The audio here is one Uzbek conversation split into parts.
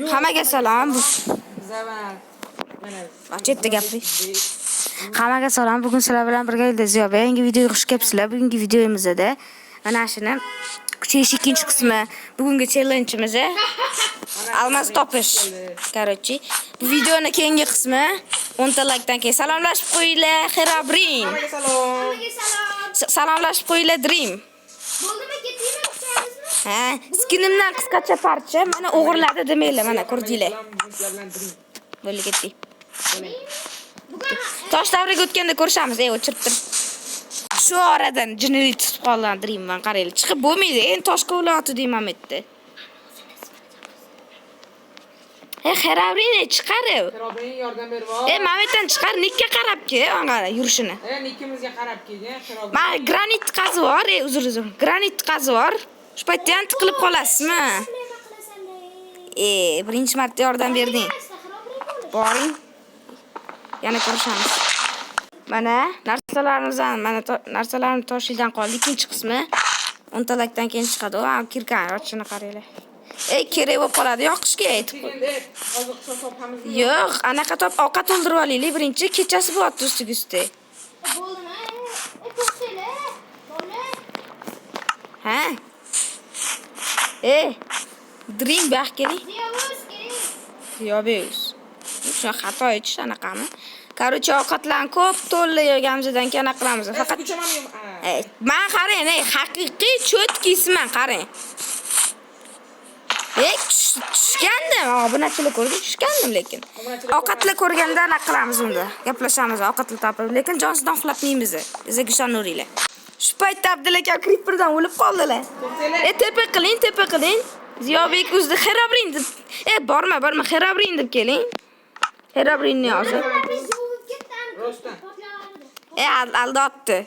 Hammaga salom. Zaman. Chetda gapir. Hammaga salom. Bugun sizlar bilan birga Ziyoba yangi videoga xush kelibsizlar. Bugungi videomizda mana shuni kuchish ikkinchi qismi. Bugungi challenge'imiz almas topish. Короче, bu videoning keyingi qismi 10 ta like'dan keyin salomlashib qo'yinglar. Xerabrin. Hammaga salom. Salomlashib qo'yinglar Dream. Bo'ldimi, ketdingmi, o'xshayapsizmi? Ha, skinimdan qisqacha parcha mana o'g'irladi demanglar, mana ko'rdinglar. Bo'ldi ketdik. Tosh davriga o'tganda ko'rishamiz, o'chirib tur. Shu oradan jinnilik chiqib qolgandirman, qaranglar. Chiqib bo'lmaydi, endi toshga ulayotdi deyman metdi. Xerabrin chiqarib. Xerabrin yordam berib ol. Mametdan chiqar, nikka qarabki, mana yurishini. Nikkimizga qarab kelgan Xerabrin. Ma granit qazi bor, uzr. Granit qazi bor. Shu paytda ham tiqilib qolasizmi? Birinchi marta yordam berding. Boring. Yana ko'rishamiz. Mana narsalarni toshiydan qoldi. Ikkinchi qismi 10 ta lakdan keyin chiqadi. Kirkan, ochishini qaranglar. Kerak bo'lib qoladi yoqishga aytib. Hozir hisob-kitobimiz Yo'q, anaqa top ovqat to'ldirib olaylik. Birinchi kechasi bo'lyapti ustiga. Bo'ldimi? To'xtanglar. Bo'lar. Ha? Dream back keling. Ziyovuz keling. Ziyobuz. Shu xato aytish anaqami? Короче, ovqatlarni ko'p to'lli yeganimizdan keyin anaqa qilamiz. Faqat men qarang, haqiqiy cho'tkisiman, qarang. Tushgandim. Obunachilar ko'rdi, tushgandim lekin. Ovqatlar ko'rganda anaqa qilamiz unda. Gaplashamiz, ovqatlar topib, lekin jonsidan uxlatmaymiz. Bizga ishonaveringlar. Shu paytda Abdulla aka creeperdan o'lib qoldilar. Tepa qiling. Ziyobek o'zida Xerabrin deb. Borma, Xerabrin deb keling. Xerabrinni hozir. Aldatdi.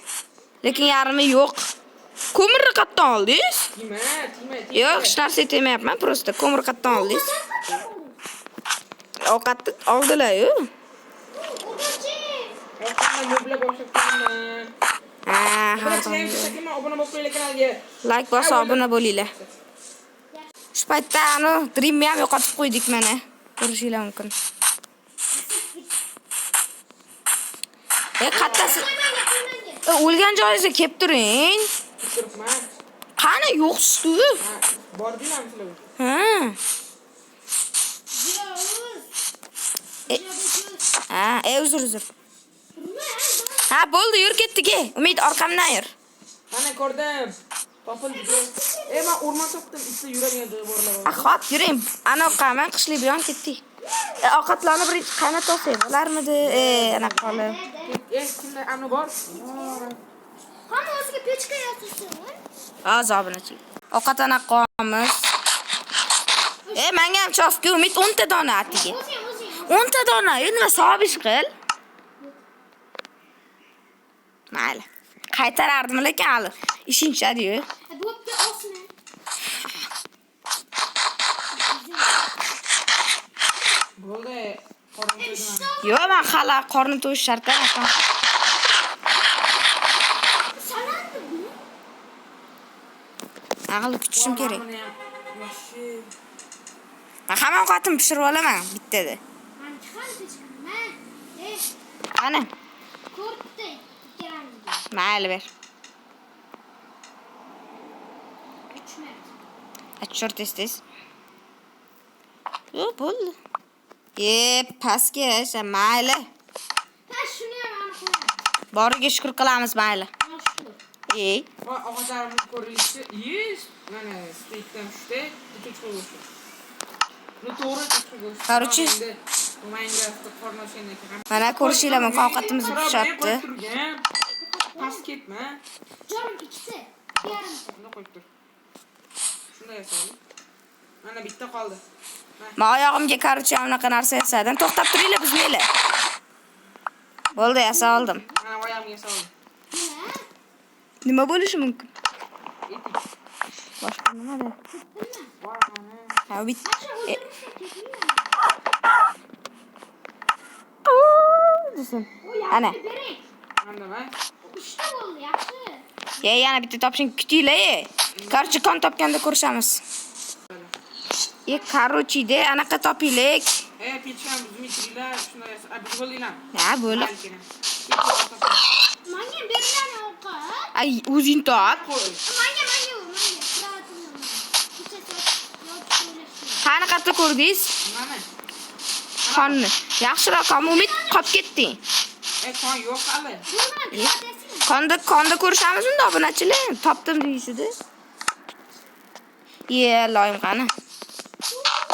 Lekin yarmi yo'q. Ko'mirni qatdan oldingiz? Yo'q, hech narsa aytmayapman, просто ko'mir qatdan oldingiz. Ovqatni oldilar-yu. obuna bo'lib qo'yinglar kanalga. Like bosib obuna bo'linglar. Shu paytda Dreamni ham yo'qotib qo'ydik mana. Ko'rishinglar mumkin. Qattasi. O'lgan joyingizga kelib turing. Qani yo'qsiz-ku? Bor deyman sizlar. Uzr. Bo'ldi, yur ketdik. Umid orqamdan yur. Mana ko'rdim. Topildi. Men o'rmon topdim, ichda yuragan joy borlar. Hop, yuring. Anaqa qishli bilan ketdik. Ovqatlarni birinchi qaynatib olsak bo'larmidi? Ana qolib. Kimda amni bor? Hamma o'ziga pechka yotsin. Hozir obunachi. Ovqat anaqamiz. Menga ham chofki Umid 10 ta dona atiga. 10 ta dona, nima sobish qil? Mayli. Qaytarardim lekin hali ishinchadi-yu. Bo'pti, olsin. Bo'ldi. Qorni to'ydim. Yo'q, men hali qorni to'yish shart emas. Aql kutishim kerak. Hamma ovqatimni pishirib olaman bittada. Qani? Ko'rdi. Ikkalamiz. Mayli ber. 3 minut. Achor tez. Yo'q, bo'ldi. Pastga esa mayli. Shuni ham aniqlayman. Boriga shukr qilamiz, mayli. Ovqatlarimiz ko'rilishi, mana steykdan tushdi, cho'chqa go'shti. Bu to'g'ri cho'chqa go'shti. Короче, Minecraftda qornashgandan keyin mana ko'rishinglar mumkin, ovqatimiz pishyapti. Past ketma. Jonim ikkita. Yarimta. Buni qo'yib tur. Shunday yasaldi. Mana bitta qoldi. Men oyog'imga короче anaqa narsa yasadim. To'xtab turinglar, bizmanglar. Bo'ldi, yasa oldim. Mana oyog'imga yasaldi. Nima bo'lishi mumkin? Boshqa nimada? Bit. Ana. Mana. Ishda bo'ldi, yaxshi. Yana bitta topishing kutinglar. Короче, kon topganda ko'rishamiz. Короче, de anaqa topaylik. Pecham Dmitriylar shunday biz bo'ldinglar. Ha, bo'lib. Menga bergan ovqat. Ay, o'zing top. Menga. Qanaqada ko'rdingiz? Mana. Qonni. Yaxshiroq qon umid qolib ketding. Qon yo'q hali. Konda ko'rishamiz unda obunachilar. Topdim deyishdi. Loyim qani.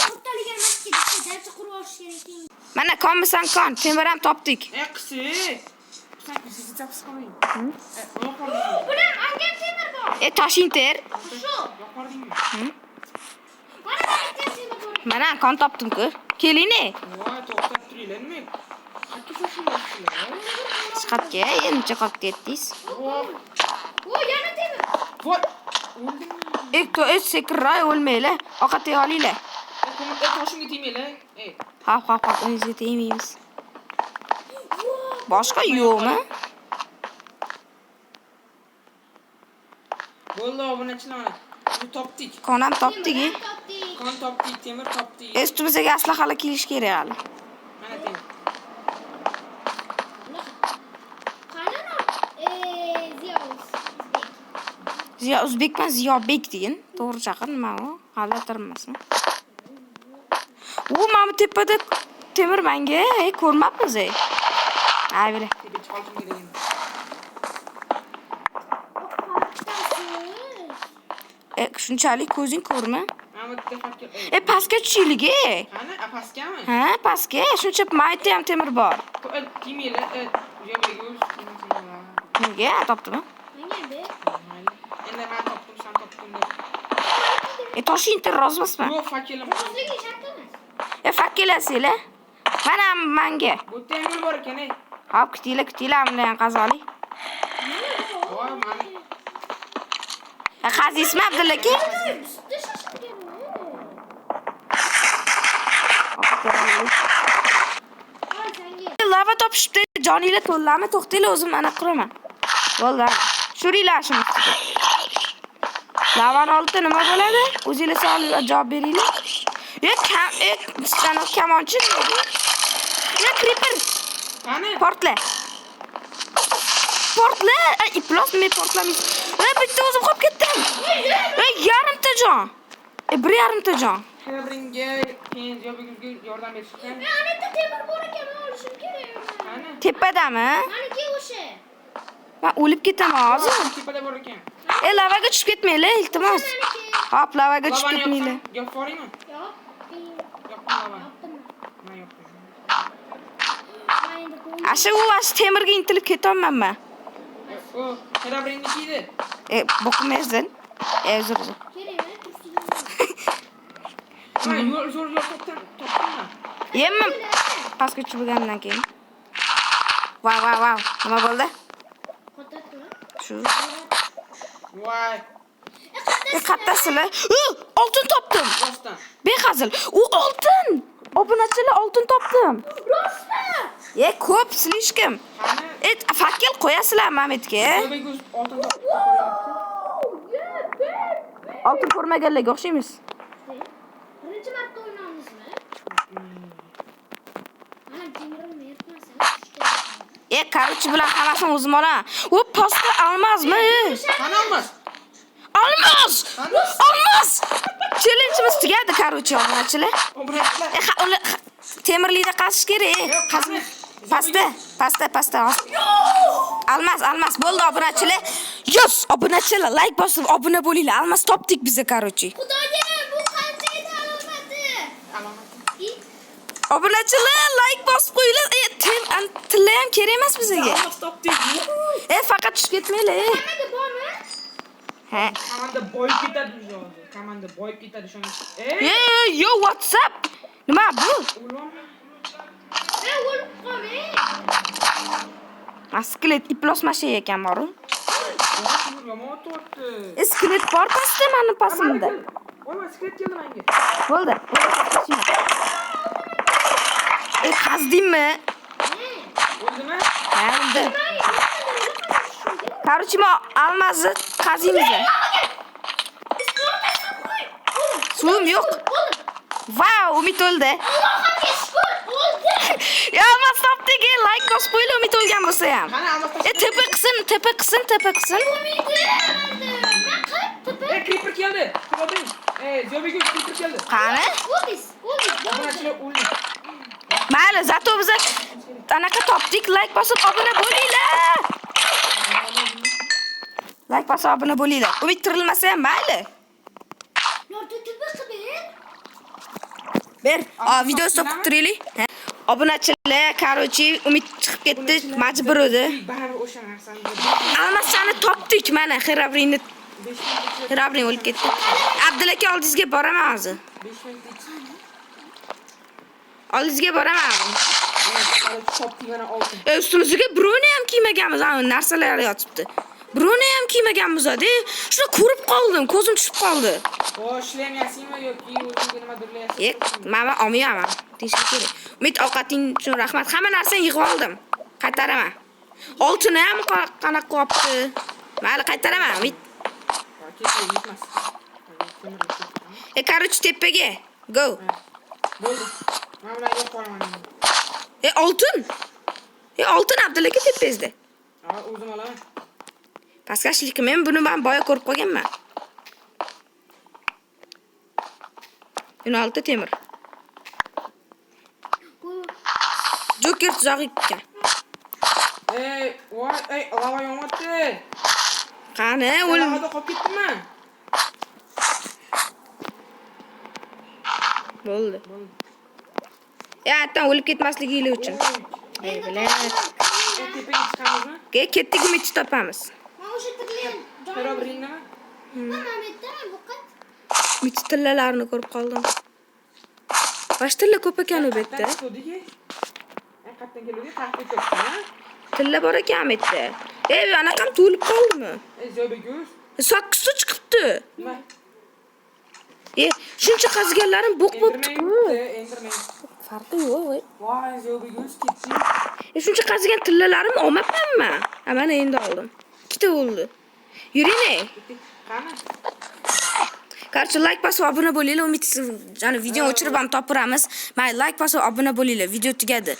O'rtaligan masjidda darcha qurib olish kerak. Mana konmisan kon, temir ham topdik. Qisi. Sen bizni tapis qo'ying. Bular angan temir bor. Toshinter. Shu. Yo'qordingmi? Mana temir bor. Mana kon topdim-ku. Keling-ne. Voy, to'xtab turinglarmi? Qattiq shoshilmayapsizlar. Chiqatga endi qolib ketdingiz. O, yana temir. Voy, o'ldingmi? Sekirroy o'lmaylar. Ovqat yey olinglar. Toshimga tegmanglar. Ha, o'zingizga tegmaymiz. Boshqa yo'qmi? Bo'ldi, obunachilar. Buni topdik. Kon ham topdik. Qon topdik, temir topdik. Ustimizga aslahalar kelish kerak hali. Mana temir. Ziyo O'zbekman, Ziyobek degan. To'g'ri chaqir nima u? Hali tirmasmi? Mana bu tepada temir menga, ko'rmabmiz. Ha, bera. Tepa chiqoldim kerak. Shunchalik ko'zing ko'rma. Mana bu defakka. Pastga tushaylik. Qani, paskami? Ha, pastga. Shuncha maytda ham temir bor. Tegmanglar. Yo'q. Nega? Topdimi? Endi men topdim, sen topding. Toshinter rozmasmi? Yo'q, fakelim. Fakkelasizlar. Mana menga. Bu temir bor ekan. Hop, kutinglar, bilan qazolik. Voy, mana. Qaziysizmi Abdulla aka? Lava topishibdi. Joninglar to'lami? To'xtanglar, o'zim ana quraman. Bo'ldi. Shuringlar shuni ustiga. Lavani oldi nima bo'ladi? O'zinglar savol javob beringlar. Sana kamonchi. Creeper. Qani? Portla. Iplos men portlamaysiz. Bitta o'zim qolib ketdim. Yarimta jon. Bir yarimta jon. Xabringga keyin Jobigizga yordam berishgan. Anetta temir bor ekan, olishim kerak. Qani? Tepadami? Meniki o'sha. Men o'lib ketaman hozir. Tepada bor ekan. Lavaga tushib ketmanglar, iltimos. Hop, lavaga tushib Lavani ketmanglar. yo'q boraymi? Yo'q. Yo'qmi lavani? Men yo'qman. Asha u temirga intilib ketyapman. O, xabringni edi. Boqmaysan. Uzr. Zo'r topdimmi? Yemma. Pastga tushgandan keyin. Wow. Nima bo'ldi? Shu. Voy. Qattasizlar. Oltin topdim. Rostdan. Behazil. U oltin. Obunachilar oltin topdim. Rostmi? Ko'p slishkim. Qani? Fakkel qo'yasizlar Mametga. Jobiguz oltin topdi. Oltin ko'rmaganlarga o'xshaymiz. Birinchi marta o'ynamizmi? Mana temirim yetmasin. Korchi bilan hammasini o'zim olaman. U pasta olmasmi? Qani olmas? Olmas! Challenge'imiz tugadi, korchi obunachilar. Obunachilar. Temirlikda qazish kerak. Pasta. Almas. Bo'ldi obunachilar. Obunachilar, like bosib obuna bo'linglar. Almas topdik biz, korchi. Xudoga, bu qancha edi alomati? Alomati. Obunachilar, like bosib qo'yinglar. Tilla ham kerak emas bizga. Almas topdik. Faqat tushib ketmanglar. Hammaga bormi? Ha. Komanda boy ketadi shuni. Yo, WhatsApp. Nima bu? O'lib qolmang. Skelet iplos mashay ekan boru. Yomon tortdi. Skelet bor pastda, meni pastimda. Voy, skelet keldi menga. Bo'ldi. Qazdingmi? Bo'ldimi? Ha, bo'ldi. Korchi, almazni qaziymiz. Suvim yo'q. Wow, Umid o'ldi. Allohga shukr, o'ldi. Ya, mas topdik, like bosib qo'yinglar Umid o'lgan bo'lsa ham. Qani albatta. Tepa qilsin. Umidi, men qilib Creeper keldi. Ko'rding? Zobiga creeper keldi. Qani? o'ldingiz. Obunachilar o'ldi. Mayli, zato biz anaqa topdik, like bosib obuna bo'linglar. Like bosib obuna bo'linglar. Umid tirilmasa ham mayli. Yorda tubi qilib. Ber, video stop turaylik. Obunachilar, короче, Umid chiqib ketdi, majbur edi. Baribir o'sha narsani. Almasani topdik, mana Xirabrini o'lib ketdi. Abdulla aka oldingizga boraman hozir. 5 minut ichida. Oldingizga boraman. Topdik mana oltin. Ustimizga broni ham kiymaganmiz, ana narsalar yotibdi. Broni ham kiymaganmiz-da. Shuni ko'rib qoldim, ko'zim tushib qoldi. Ishlayapsizmi yoki o'zingga nimadir qilyapsizmi? Mana olmayman. Deyish kerak. Umid ovqating uchun rahmat. Hamma narsani yig'ib oldim. Qaytaraman. Oltini ham qanaqa qopti. Mayli, qaytaraman. Umid. Ketmas. Короче, tepaga. Go. Bo'ldi. Mana bularga yo'q qo'yaman. Oltin. Oltin Abdulla aka tepangizda. O'zim olaman. Paskashlik, men buni boya ko'rib qolganman. 16 temir. Joker tuzoq ekan. Voy, lava yonyapti. Qani, Lavada qolib ketdimmi? bo'ldi. Hatto o'lib ketmasligingiz uchun. Bilaman. Tepaga chiqamizmi? Ketdik, umid topamiz. Men o'sha tirlagan Xirobringmi? Mamamda bu qat. Umid tillalarni ko'rib qoldim. Bosh tilla ko'p ekan u yerda. Qayerdan keldi? Qayerdan keldi? Tilla bor ekan u yerda. Anaqam to'lib qoldimi? Zobigo'z. Sakkizta chiqibdi. Nima? Shuncha qaziganlarim bo'q bo'pti-ku. Enderman. Farqi yo'q. Voy, zobigo'z ketdi. Shuncha qazigan tillalarimni olmabmanmi? Mana endi oldim. Ikkita bo'ldi. Yuring. Qani? Qarshi like bosib obuna bo'linglar. Umid jani video o'chirib ham topiramiz. Mayli, like bosib obuna bo'linglar. Video tugadi.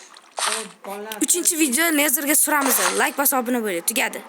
3-video Nezerga suramiz. Like bosib obuna bo'linglar. Tugadi.